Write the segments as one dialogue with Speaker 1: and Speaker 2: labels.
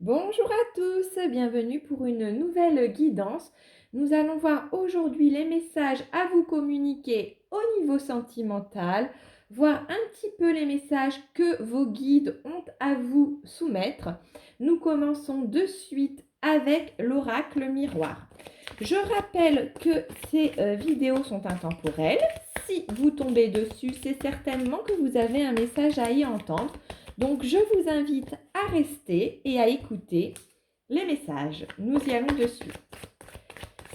Speaker 1: Bonjour à tous, bienvenue pour une nouvelle guidance. Nous allons voir aujourd'hui les messages à vous communiquer au niveau sentimental, voir un petit peu les messages que vos guides ont à vous soumettre. Nous commençons de suite avec l'oracle miroir. Je rappelle que ces vidéos sont intemporelles. Si vous tombez dessus, c'est certainement que vous avez un message à y entendre. Donc, je vous invite à rester et à écouter les messages. Nous y allons dessus.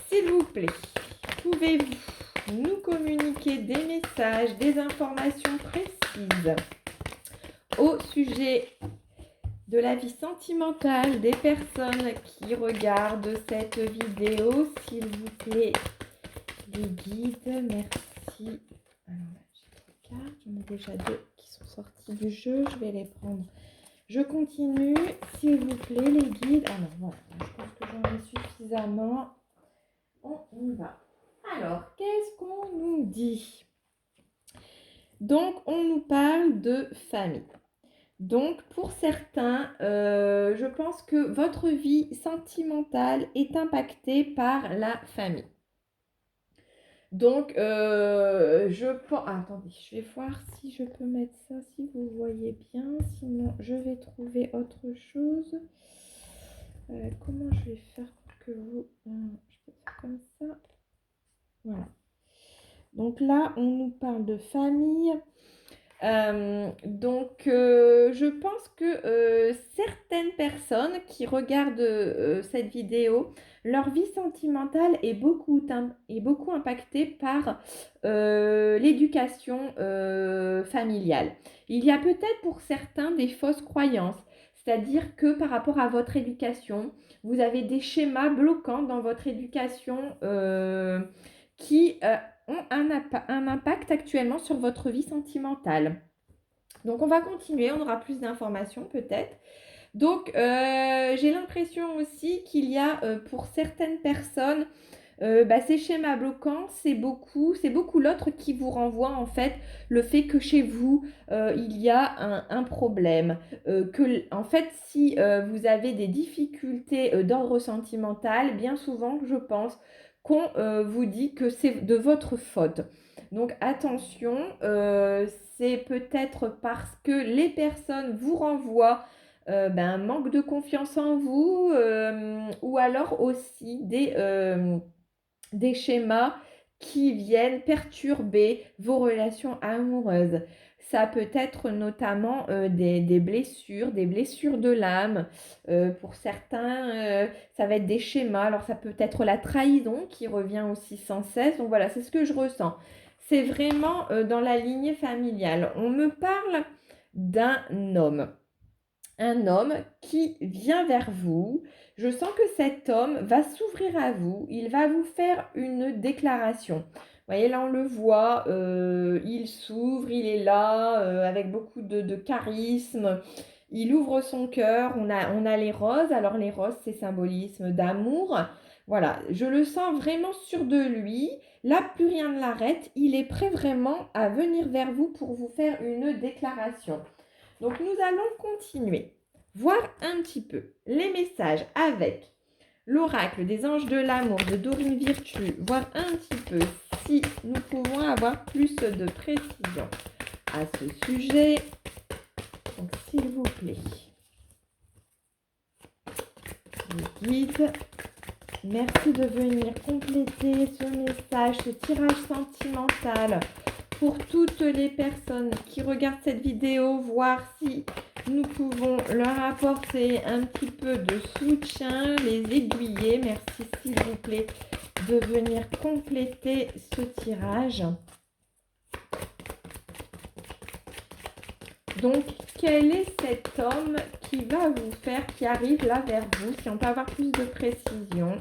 Speaker 1: S'il vous plaît, pouvez-vous nous communiquer des messages, des informations précises au sujet de la vie sentimentale des personnes qui regardent cette vidéo, s'il vous plaît, les guides, merci. Alors là, j'ai 3 cartes, j'en ai déjà 2 qui sont sorties du jeu, je vais les prendre. Je continue, s'il vous plaît, les guides. Alors voilà, je pense que j'en ai suffisamment. On y va. Alors, qu'est-ce qu'on nous dit? Donc, on nous parle de famille. Donc, pour certains, je pense que votre vie sentimentale est impactée par la famille. Donc, je pense... attendez, je vais voir si je peux mettre ça, si vous voyez bien. Sinon, je vais trouver autre chose. Comment je vais faire pour que vous... je peux faire comme ça. Voilà. Donc là, on nous parle de famille. Je pense que certaines personnes qui regardent cette vidéo, leur vie sentimentale est beaucoup impactée par l'éducation familiale. Il y a peut-être pour certains des fausses croyances, c'est-à-dire que par rapport à votre éducation, vous avez des schémas bloquants dans votre éducation qui ont un impact actuellement sur votre vie sentimentale. Donc, on va continuer, on aura plus d'informations peut-être. Donc, j'ai l'impression aussi qu'il y a pour certaines personnes, ces schémas bloquants, c'est beaucoup l'autre qui vous renvoie en fait le fait que chez vous, il y a un problème. En fait, si vous avez des difficultés d'ordre sentimental, bien souvent, je pense qu'on vous dit que c'est de votre faute. Donc attention, c'est peut-être parce que les personnes vous renvoient un manque de confiance en vous ou alors aussi des schémas qui viennent perturber vos relations amoureuses. Ça peut être notamment des blessures de l'âme. Pour certains, ça va être des schémas. Alors ça peut être la trahison qui revient aussi sans cesse. Donc voilà, c'est ce que je ressens. C'est vraiment dans la lignée familiale. On me parle d'un homme. Un homme qui vient vers vous. Je sens que cet homme va s'ouvrir à vous. Il va vous faire une déclaration. Vous voyez, là, on le voit. Il s'ouvre, il est là avec beaucoup de charisme. Il ouvre son cœur. On a les roses. Alors, les roses, c'est symbolisme d'amour. Voilà, je le sens vraiment sûr de lui. Là, plus rien ne l'arrête. Il est prêt vraiment à venir vers vous pour vous faire une déclaration. Donc, nous allons continuer, voir un petit peu les messages avec l'oracle des anges de l'amour de Dorine Virtue, voir un petit peu si nous pouvons avoir plus de précision à ce sujet. Donc, s'il vous plaît, les guides, merci de venir compléter ce message, ce tirage sentimental pour toutes les personnes qui regardent cette vidéo, voir si nous pouvons leur apporter un petit peu de soutien, les aiguiller. Merci s'il vous plaît de venir compléter ce tirage. Donc, quel est cet homme qui va vous faire, qui arrive là vers vous, si on peut avoir plus de précision?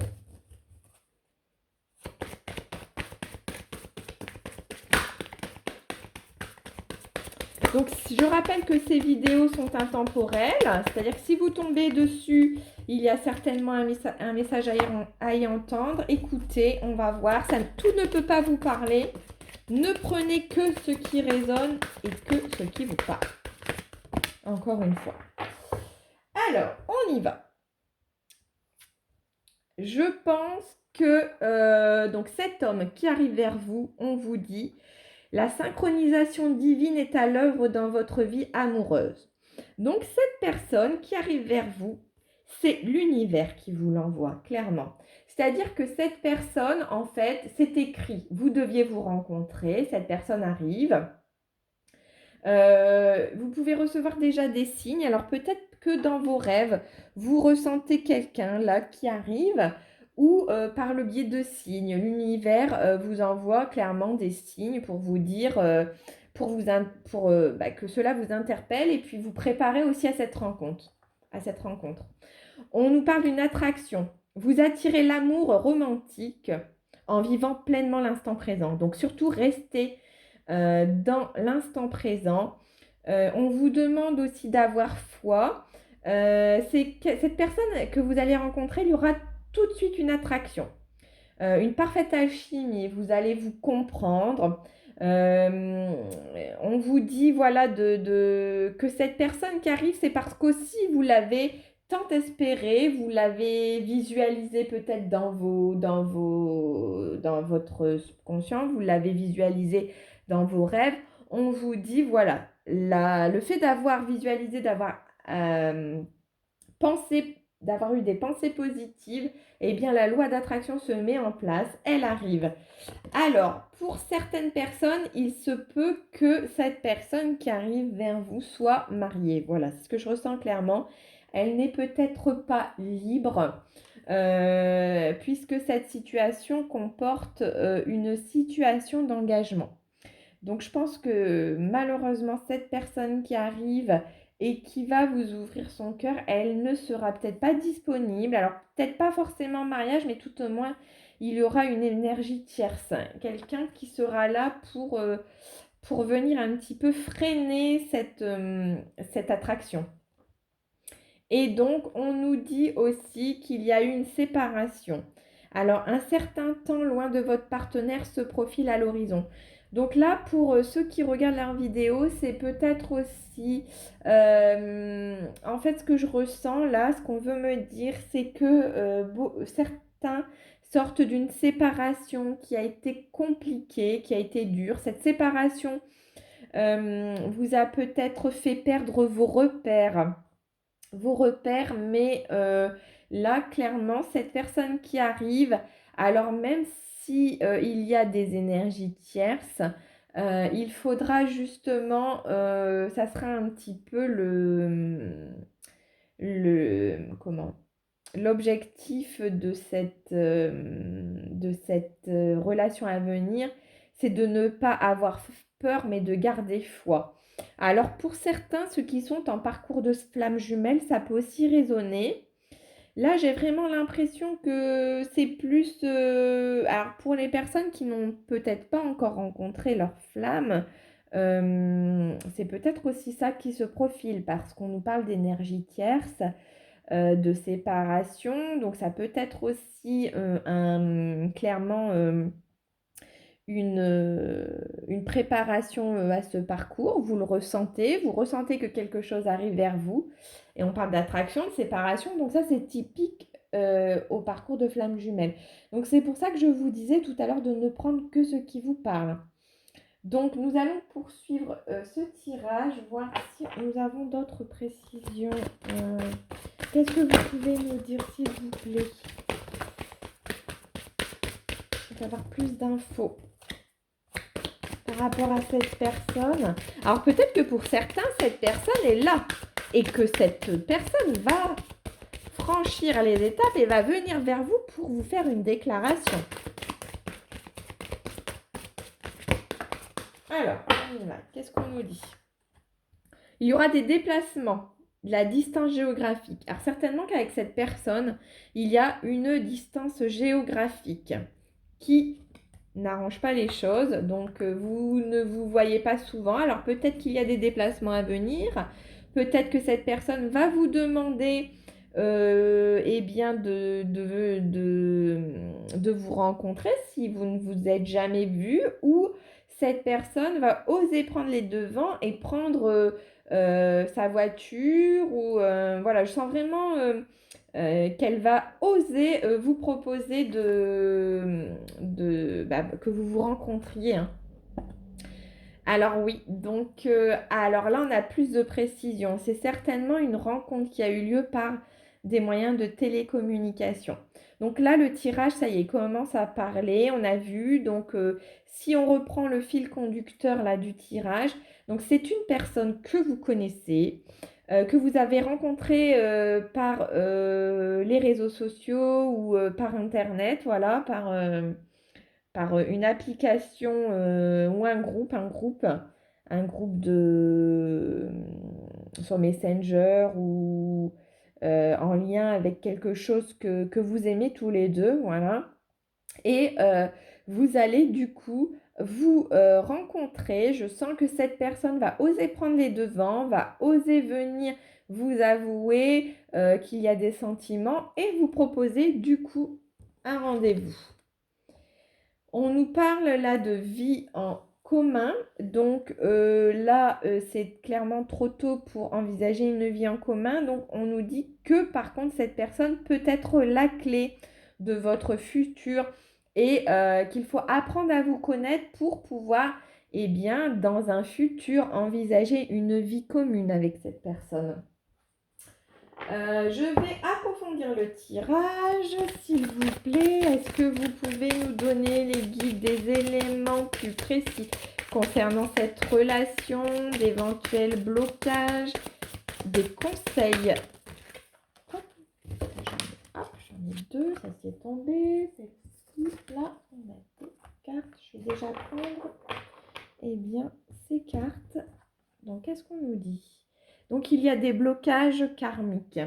Speaker 1: Donc, je rappelle que ces vidéos sont intemporelles, c'est-à-dire que si vous tombez dessus, il y a certainement un message à y entendre. Écoutez, on va voir, tout ne peut pas vous parler. Ne prenez que ce qui résonne et que ce qui vous parle. Encore une fois. Alors, on y va. je pense que donc cet homme qui arrive vers vous, on vous dit, la synchronisation divine est à l'œuvre dans votre vie amoureuse. Donc cette personne qui arrive vers vous, c'est l'univers qui vous l'envoie, clairement. C'est-à-dire que cette personne, en fait, c'est écrit. Vous deviez vous rencontrer, cette personne arrive. Vous pouvez recevoir déjà des signes. Alors peut-être que dans vos rêves, vous ressentez quelqu'un là qui arrive ou par le biais de signes. L'univers vous envoie clairement des signes pour vous dire, que cela vous interpelle et puis vous préparez aussi à cette rencontre. On nous parle d'une attraction. Vous attirez l'amour romantique en vivant pleinement l'instant présent. Donc surtout restez dans l'instant présent. On vous demande aussi d'avoir foi. Cette personne que vous allez rencontrer, il y aura tout de suite une attraction, une parfaite alchimie. Vous allez vous comprendre. Euh, on vous dit voilà que cette personne qui arrive, c'est parce qu'aussi vous l'avez tant espéré, vous l'avez visualisé peut-être dans votre subconscient, vous l'avez visualisé dans vos rêves. On vous dit voilà, le fait d'avoir visualisé, euh, d'avoir eu des pensées positives, eh bien la loi d'attraction se met en place, elle arrive. Alors, pour certaines personnes, il se peut que cette personne qui arrive vers vous soit mariée. Voilà, c'est ce que je ressens clairement. Elle n'est peut-être pas libre, puisque cette situation comporte une situation d'engagement. Donc, je pense que malheureusement, cette personne qui arrive et qui va vous ouvrir son cœur, elle ne sera peut-être pas disponible. Alors, peut-être pas forcément mariage, mais tout au moins, il y aura une énergie tierce. Quelqu'un qui sera là pour venir un petit peu freiner cette attraction. Et donc, on nous dit aussi qu'il y a eu une séparation. Alors, un certain temps loin de votre partenaire se profile à l'horizon. Donc là, pour ceux qui regardent leur vidéo, c'est peut-être aussi... en fait, ce que je ressens là, ce qu'on veut me dire, c'est que certains sortent d'une séparation qui a été compliquée, qui a été dure. Cette séparation vous a peut-être fait perdre vos repères, mais là, clairement, cette personne qui arrive, alors même si il y a des énergies tierces, il faudra justement, ça sera un petit peu comment, l'objectif de cette relation à venir, c'est de ne pas avoir peur, mais de garder foi. Alors pour certains, ceux qui sont en parcours de flamme jumelle, ça peut aussi résonner. Là, j'ai vraiment l'impression que c'est plus... alors pour les personnes qui n'ont peut-être pas encore rencontré leur flamme, c'est peut-être aussi ça qui se profile parce qu'on nous parle d'énergie tierce, de séparation. Donc ça peut être aussi clairement une préparation à ce parcours. Vous ressentez que quelque chose arrive vers vous. Et on parle d'attraction, de séparation. Donc ça, c'est typique au parcours de flamme jumelle. Donc c'est pour ça que je vous disais tout à l'heure de ne prendre que ce qui vous parle. Donc nous allons poursuivre ce tirage, voir si nous avons d'autres précisions. Qu'est-ce que vous pouvez nous dire, s'il vous plaît? Je veux avoir plus d'infos par rapport à cette personne. Alors peut-être que pour certains, cette personne est là et que cette personne va franchir les étapes et va venir vers vous pour vous faire une déclaration. Alors, on y va. Qu'est-ce qu'on nous dit? Il y aura des déplacements, de la distance géographique. Alors certainement qu'avec cette personne, il y a une distance géographique qui n'arrange pas les choses. Donc vous ne vous voyez pas souvent. Alors peut-être qu'il y a des déplacements à venir. Peut-être que cette personne va vous demander eh bien de vous rencontrer si vous ne vous êtes jamais vu, ou cette personne va oser prendre les devants et prendre sa voiture ou voilà, je sens vraiment qu'elle va oser vous proposer que vous vous rencontriez, hein. Alors oui, donc alors là on a plus de précision. C'est certainement une rencontre qui a eu lieu par des moyens de télécommunication. Donc là le tirage, ça y est, commence à parler. On a vu, donc si on reprend le fil conducteur là du tirage, donc c'est une personne que vous connaissez, que vous avez rencontrée par les réseaux sociaux ou par Internet, voilà, par une application ou un groupe sur Messenger ou en lien avec quelque chose que vous aimez tous les deux, voilà. Et vous allez du coup vous rencontrer. Je sens que cette personne va oser prendre les devants, va oser venir vous avouer qu'il y a des sentiments et vous proposer du coup un rendez-vous. On nous parle là de vie en commun, donc là c'est clairement trop tôt pour envisager une vie en commun, donc on nous dit que par contre cette personne peut être la clé de votre futur et qu'il faut apprendre à vous connaître pour pouvoir, eh bien, dans un futur, envisager une vie commune avec cette personne. Je vais approfondir le tirage, s'il vous plaît. Est-ce que vous pouvez nous donner les guides, des éléments plus précis concernant cette relation, d'éventuels blocages, des conseils? Hop, j'en ai deux, ça s'y est tombé. Celle-ci, là, on a deux cartes. Je vais déjà prendre, eh bien, ces cartes. Donc, qu'est-ce qu'on nous dit? Donc, il y a des blocages karmiques.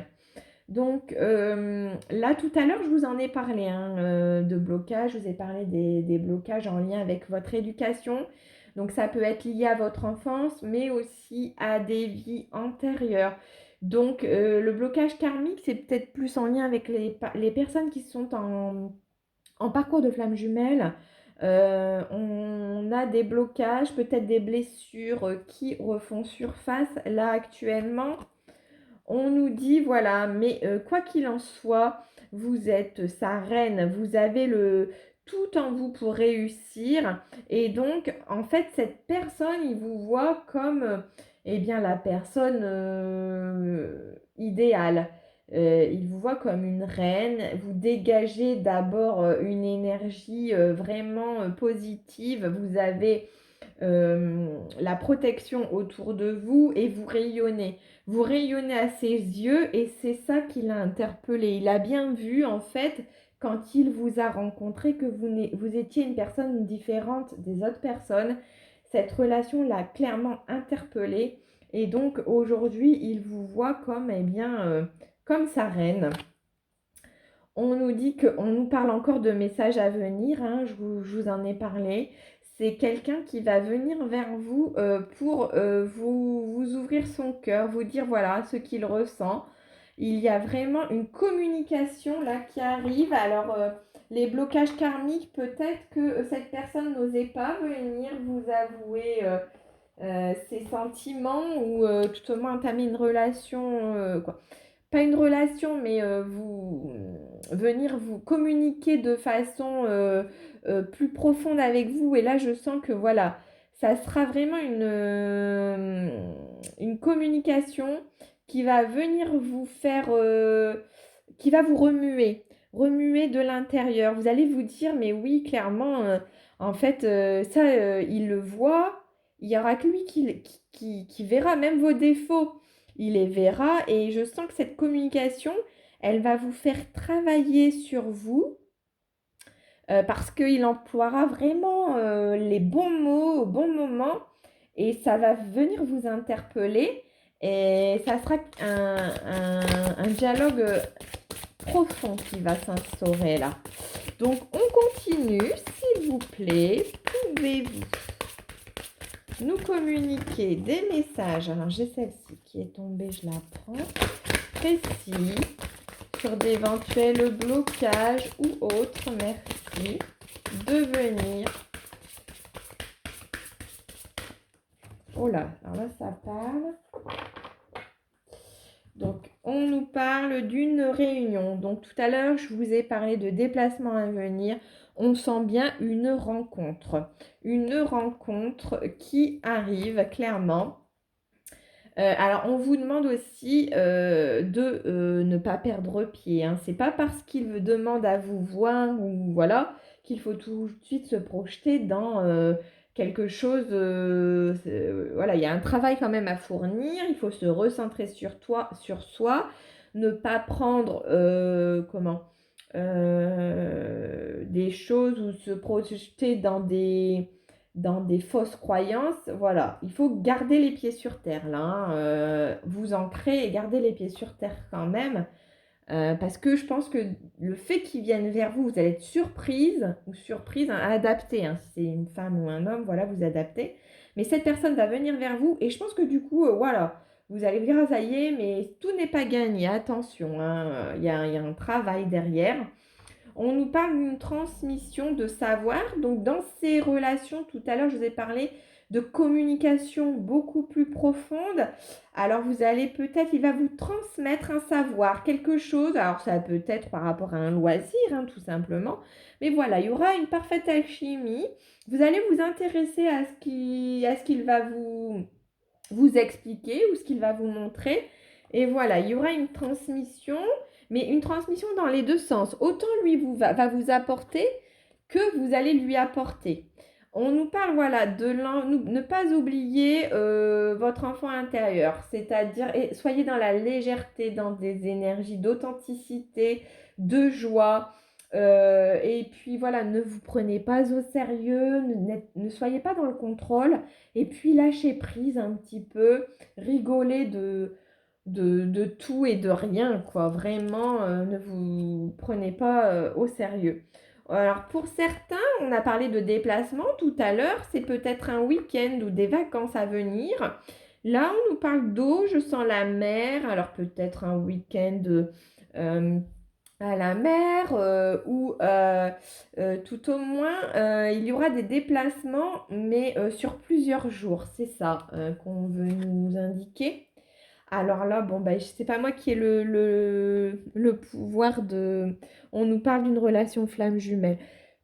Speaker 1: Donc, là, tout à l'heure, je vous en ai parlé de blocages. Je vous ai parlé des blocages en lien avec votre éducation. Donc, ça peut être lié à votre enfance, mais aussi à des vies antérieures. Donc, le blocage karmique, c'est peut-être plus en lien avec les personnes qui sont en parcours de flamme jumelle. On a des blocages, peut-être des blessures qui refont surface là actuellement. On nous dit, voilà, mais quoi qu'il en soit, vous êtes sa reine, vous avez tout en vous pour réussir. Et donc, en fait, cette personne, il vous voit comme, eh bien, la personne idéale. Il vous voit comme une reine. Vous dégagez d'abord une énergie vraiment positive. Vous avez la protection autour de vous et vous rayonnez. Vous rayonnez à ses yeux et c'est ça qui l'a interpellé. Il a bien vu en fait quand il vous a rencontré que vous étiez une personne différente des autres personnes. Cette relation l'a clairement interpellé et donc aujourd'hui il vous voit comme, eh bien, comme sa reine. On nous dit qu'on nous parle encore de messages à venir, hein, je vous en ai parlé. C'est quelqu'un qui va venir vers vous pour vous ouvrir son cœur, vous dire voilà ce qu'il ressent. Il y a vraiment une communication là qui arrive. Alors, les blocages karmiques, peut-être que cette personne n'osait pas venir vous avouer ses sentiments ou tout au moins entamer une relation, quoi. Pas une relation, mais venir vous communiquer de façon plus profonde avec vous. Et là, je sens que voilà, ça sera vraiment une communication qui va venir vous faire, qui va vous remuer de l'intérieur. Vous allez vous dire, mais oui, clairement, en fait, ça, il le voit. Il n'y aura que lui qui verra même vos défauts. Il les verra et je sens que cette communication, elle va vous faire travailler sur vous parce qu'il emploiera vraiment les bons mots au bon moment et ça va venir vous interpeller et ça sera un dialogue profond qui va s'instaurer là. Donc on continue, s'il vous plaît. Pouvez-vous nous communiquer des messages? Alors j'ai celle-ci qui est tombée, je la prends. Précis sur d'éventuels blocages ou autres. Merci de venir Oh là, alors là, ça parle. Donc, on nous parle d'une réunion. Donc, tout à l'heure, je vous ai parlé de déplacement à venir. On sent bien une rencontre. Une rencontre qui arrive clairement. Alors, on vous demande aussi de ne pas perdre pied. Hein. C'est pas parce qu'il vous demande à vous voir ou voilà qu'il faut tout de suite se projeter dans quelque chose. Voilà, il y a un travail quand même à fournir. Il faut se recentrer sur toi, sur soi, ne pas prendre des choses ou se projeter dans des fausses croyances. Voilà, il faut garder les pieds sur terre là, hein, vous ancrer et garder les pieds sur terre quand même, parce que je pense que le fait qu'ils viennent vers vous, vous allez être surprise ou surprise, hein, adaptée, hein, si c'est une femme ou un homme, voilà, vous adaptez. Mais cette personne va venir vers vous et je pense que du coup, voilà, vous allez vous dire, ah, ça y est, mais tout n'est pas gagné, attention, hein, il y a un travail derrière. On nous parle d'une transmission de savoir. Donc, dans ces relations, tout à l'heure, je vous ai parlé de communication beaucoup plus profonde. Alors, vous allez peut-être, il va vous transmettre un savoir, quelque chose. Alors, ça peut être par rapport à un loisir, hein, tout simplement. Mais voilà, il y aura une parfaite alchimie. Vous allez vous intéresser à ce qu'il va vous expliquer ou ce qu'il va vous montrer. Et voilà, il y aura une transmission, mais une transmission dans les deux sens. Autant lui va vous apporter que vous allez lui apporter. On nous parle, voilà, ne pas oublier votre enfant intérieur, c'est-à-dire soyez dans la légèreté, dans des énergies d'authenticité, de joie. Et puis voilà, ne vous prenez pas au sérieux, ne soyez pas dans le contrôle. Et puis lâchez prise un petit peu, rigolez de tout et de rien, quoi. Vraiment, ne vous prenez pas au sérieux. Alors pour certains, on a parlé de déplacement tout à l'heure, c'est peut-être un week-end ou des vacances à venir. Là, on nous parle d'eau, je sens la mer, alors peut-être un week-end euh, à la mer ou tout au moins il y aura des déplacements mais sur plusieurs jours, c'est ça qu'on veut nous indiquer. Alors là, bon, bah, c'est pas moi qui ai le pouvoir de... On nous parle d'une relation flamme jumelle.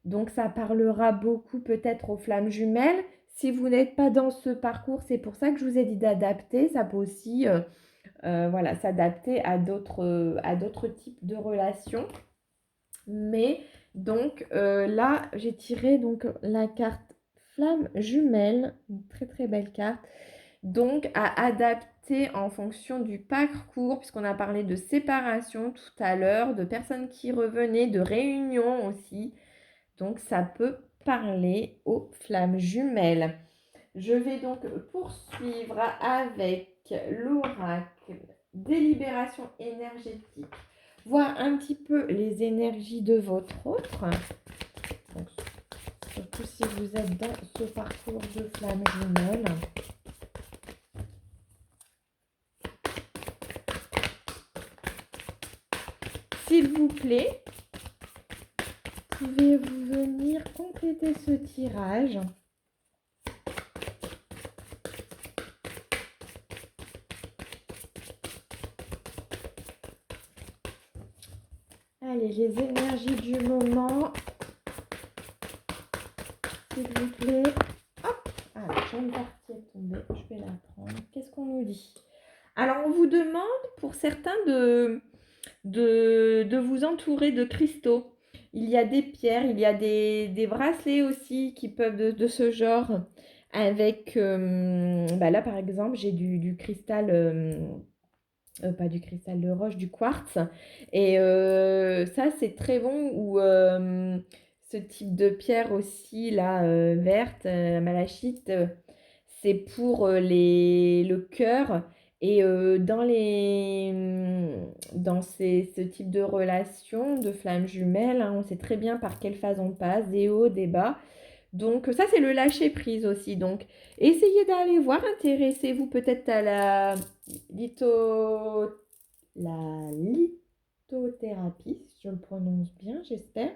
Speaker 1: Donc ça parlera beaucoup peut-être aux flammes jumelles. Si vous n'êtes pas dans ce parcours, c'est pour ça que je vous ai dit d'adapter. Ça peut aussi voilà, s'adapter à d'autres types de relations. Mais donc là, j'ai tiré donc la carte flamme jumelle, une très très belle carte. Donc à adapter en fonction du parcours, puisqu'on a parlé de séparation tout à l'heure, de personnes qui revenaient, de réunions aussi. Donc ça peut parler aux flammes jumelles. Je vais donc poursuivre avec l'oracle délibération énergétique. Voir un petit peu les énergies de votre autre. Donc, surtout si vous êtes dans ce parcours de flamme jumelle. S'il vous plaît, pouvez-vous venir compléter ce tirage? Allez, les énergies du moment. S'il vous plaît. Hop! Alors, j'ai une partie à tomber. Je vais la prendre. Qu'est-ce qu'on nous dit? Alors, on vous demande pour certains de vous entourer de cristaux. Il y a des pierres, il y a des bracelets aussi qui peuvent de ce genre. Avec, bah là par exemple, j'ai du cristal, pas du cristal de roche, du quartz. Et ça, c'est très bon. Ou ce type de pierre aussi, là, verte, malachite, c'est pour le cœur. Et dans ce type de relation, de flammes jumelles, hein, on sait très bien par quelle phase on passe, des hauts, des bas. Donc ça, c'est le lâcher prise aussi. Donc essayez d'aller voir, intéressez-vous peut-être à la lithothérapie, si je le prononce bien, j'espère.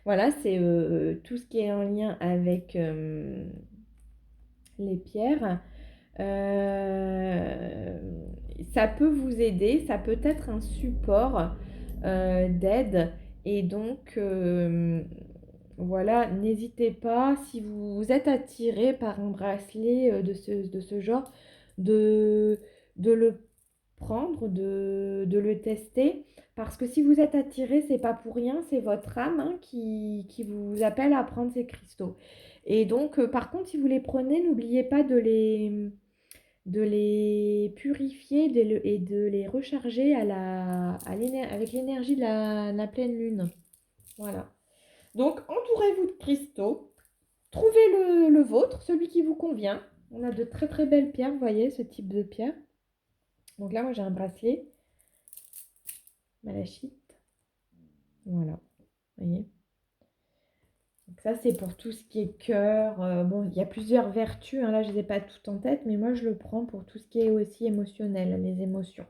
Speaker 1: Voilà, c'est tout ce qui est en lien avec les pierres. Euh, Ça peut vous aider, ça peut être un support d'aide. Et donc, voilà, n'hésitez pas, si vous êtes attiré par un bracelet de ce genre, de, de le prendre, de le tester. Parce que si vous êtes attiré, c'est pas pour rien, c'est votre âme hein, qui vous appelle à prendre ces cristaux. Et donc, par contre, si vous les prenez, n'oubliez pas de les purifier et de les recharger avec l'énergie de la pleine lune. Voilà. Donc, entourez-vous de cristaux. Trouvez le vôtre, celui qui vous convient. On a de très très belles pierres, vous voyez, ce type de pierre. Donc là, moi, j'ai un bracelet malachite. Voilà, vous voyez. Donc ça, c'est pour tout ce qui est cœur. Bon, il y a plusieurs vertus. Hein, là, je ne les ai pas toutes en tête, mais moi, je le prends pour tout ce qui est aussi émotionnel, les émotions.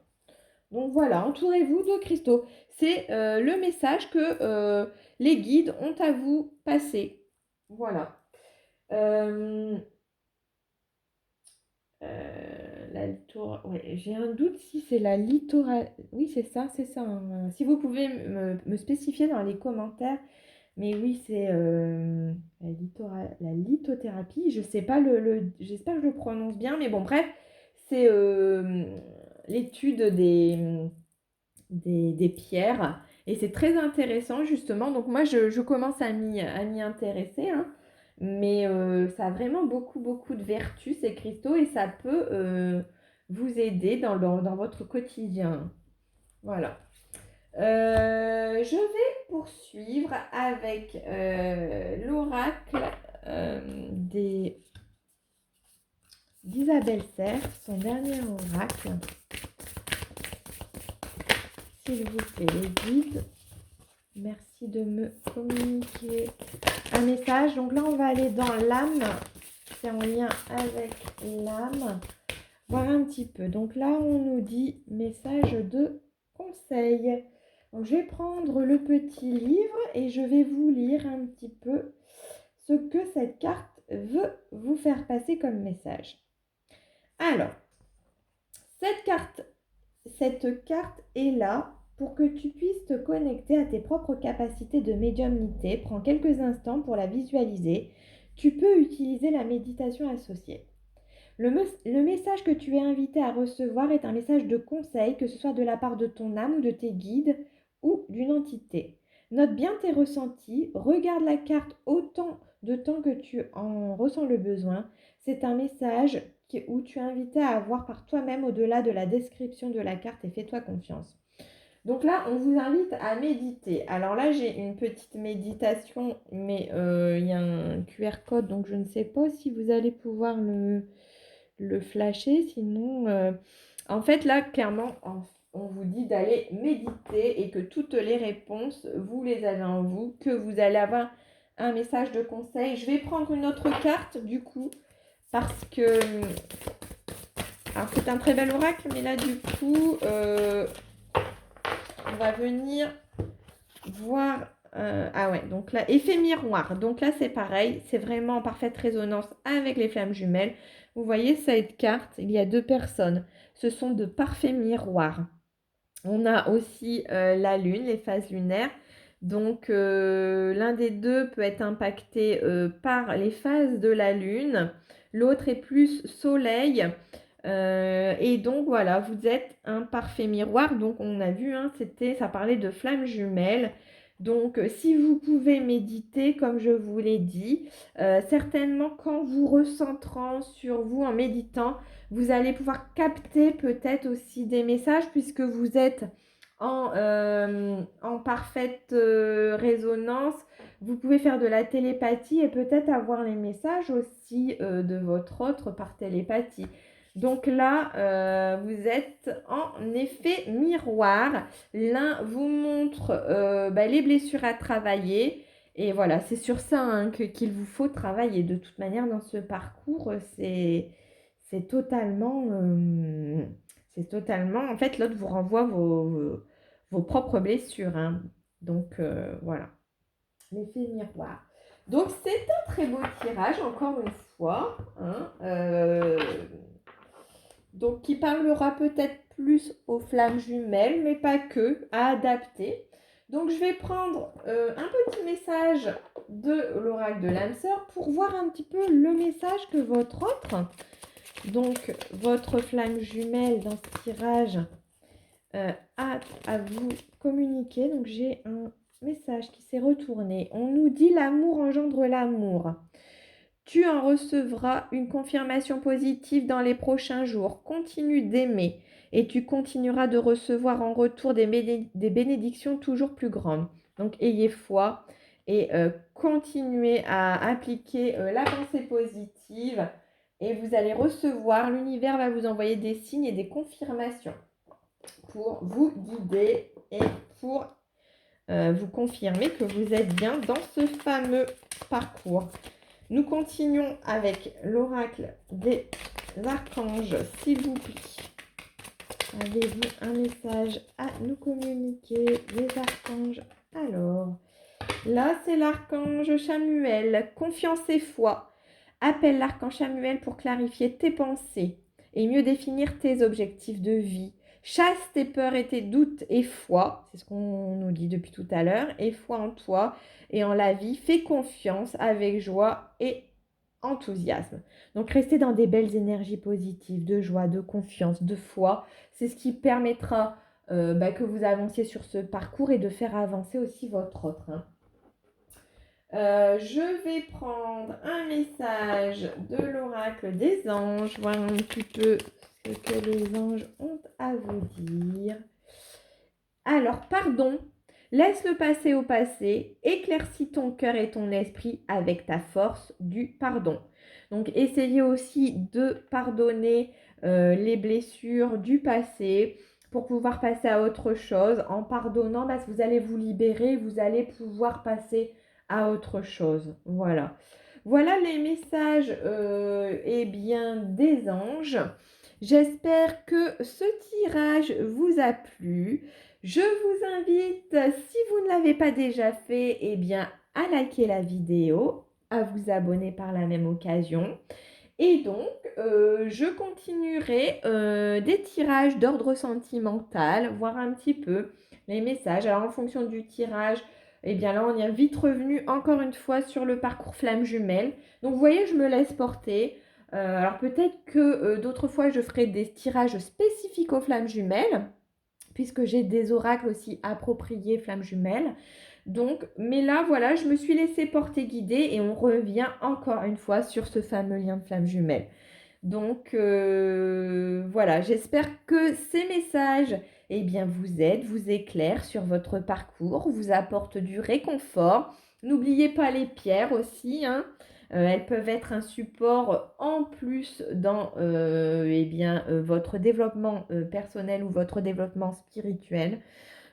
Speaker 1: Donc voilà, entourez-vous de cristaux. C'est le message que les guides ont à vous passer. Voilà. Euh, ouais, j'ai un doute si c'est la littoral. Oui, c'est ça, c'est ça. Hein. Si vous pouvez me spécifier dans les commentaires. Mais oui, c'est la lithothérapie. Je sais pas j'espère que je le prononce bien, mais bon, bref, c'est l'étude des pierres. Et c'est très intéressant, justement. Donc moi, je commence à m'y intéresser. Hein. Mais ça a vraiment beaucoup, beaucoup de vertus, ces cristaux, et ça peut vous aider dans votre quotidien. Voilà. Je vais poursuivre avec l'oracle des d'Isabelle Serre, son dernier oracle. S'il vous plaît, les guides, merci de me communiquer un message. Donc là, on va aller dans l'âme. C'est en lien avec l'âme. Voir un petit peu. Donc là, on nous dit message de conseil. Donc je vais prendre le petit livre et je vais vous lire un petit peu ce que cette carte veut vous faire passer comme message. Alors, cette carte, cette carte est là pour que tu puisses te connecter à tes propres capacités de médiumnité. Prends quelques instants pour la visualiser. Tu peux utiliser la méditation associée. Le message que tu es invité à recevoir est un message de conseil, que ce soit de la part de ton âme ou de tes guides ou d'une entité. Note bien tes ressentis, regarde la carte autant de temps que tu en ressens le besoin. C'est un message où tu es invité à voir par toi-même au-delà de la description de la carte et fais-toi confiance. Donc là, on vous invite à méditer. Alors là, j'ai une petite méditation, mais il y a un QR code, donc je ne sais pas si vous allez pouvoir le flasher. Sinon, en fait, là, clairement, on vous dit d'aller méditer et que toutes les réponses, vous les avez en vous, que vous allez avoir un message de conseil. Je vais prendre une autre carte, du coup, parce que... Alors, c'est un très bel oracle, mais là, du coup, on va venir voir... ah ouais, donc là, effet miroir. Donc là, c'est pareil, c'est vraiment en parfaite résonance avec les flammes jumelles. Vous voyez cette carte, il y a deux personnes. Ce sont de parfaits miroirs. On a aussi la lune, les phases lunaires. Donc l'un des deux peut être impacté par les phases de la lune. L'autre est plus soleil. Et donc voilà, vous êtes un parfait miroir. Donc on a vu, hein, ça parlait de flammes jumelles. Donc si vous pouvez méditer, comme je vous l'ai dit, certainement qu'en vous recentrant sur vous, en méditant, vous allez pouvoir capter peut-être aussi des messages puisque vous êtes en parfaite résonance. Vous pouvez faire de la télépathie et peut-être avoir les messages aussi de votre autre par télépathie. Donc là, vous êtes en effet miroir. L'un vous montre les blessures à travailler. Et voilà, c'est sur ça hein, qu'il vous faut travailler. De toute manière, dans ce parcours, c'est totalement... En fait, l'autre vous renvoie vos propres blessures. Hein. Donc, voilà. L'effet miroir. Donc, c'est un très beau tirage, encore une fois. Hein. Donc qui parlera peut-être plus aux flammes jumelles, mais pas que, à adapter. Donc je vais prendre un petit message de l'oracle de l'âme sœur pour voir un petit peu le message que votre autre, donc votre flamme jumelle dans ce tirage, a à vous communiquer. Donc j'ai un message qui s'est retourné. On nous dit l'amour engendre l'amour. Tu en recevras une confirmation positive dans les prochains jours. Continue d'aimer et tu continueras de recevoir en retour des bénédictions toujours plus grandes. Donc ayez foi et continuez à appliquer la pensée positive et vous allez recevoir, l'univers va vous envoyer des signes et des confirmations pour vous guider et pour vous confirmer que vous êtes bien dans ce fameux parcours. Nous continuons avec l'oracle des archanges. S'il vous plaît, avez-vous un message à nous communiquer, les archanges? Alors, là, c'est l'archange Chamuel. Confiance et foi. Appelle l'archange Chamuel pour clarifier tes pensées et mieux définir tes objectifs de vie. Chasse tes peurs et tes doutes et foi, c'est ce qu'on nous dit depuis tout à l'heure, et foi en toi et en la vie. Fais confiance avec joie et enthousiasme. Donc restez dans des belles énergies positives, de joie, de confiance, de foi. C'est ce qui permettra que vous avanciez sur ce parcours et de faire avancer aussi votre autre. Je vais prendre un message de l'oracle des anges, voir un petit peu ce que les anges ont à vous dire. Alors, pardon, laisse le passé au passé, éclaircis ton cœur et ton esprit avec ta force du pardon. Donc, essayez aussi de pardonner les blessures du passé pour pouvoir passer à autre chose. En pardonnant, vous allez vous libérer, vous allez pouvoir passer à autre chose. Voilà. Voilà les messages des anges. J'espère que ce tirage vous a plu. Je vous invite, si vous ne l'avez pas déjà fait, à liker la vidéo, à vous abonner par la même occasion. Et donc, je continuerai des tirages d'ordre sentimental, voir un petit peu les messages. Alors, en fonction du tirage, là, on est vite revenu encore une fois sur le parcours flamme jumelle. Donc, vous voyez, je me laisse porter. Alors, peut-être que d'autres fois, je ferai des tirages spécifiques aux flammes jumelles, puisque j'ai des oracles aussi appropriés flammes jumelles. Donc, mais là, voilà, je me suis laissée porter guider et on revient encore une fois sur ce fameux lien de flamme jumelle. Donc, voilà, j'espère que ces messages, vous aident, vous éclairent sur votre parcours, vous apportent du réconfort. N'oubliez pas les pierres aussi, hein. Elles peuvent être un support en plus dans votre développement personnel ou votre développement spirituel.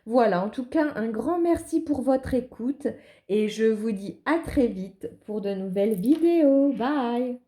Speaker 1: Voilà, en tout cas, un grand merci pour votre écoute et je vous dis à très vite pour de nouvelles vidéos. Bye!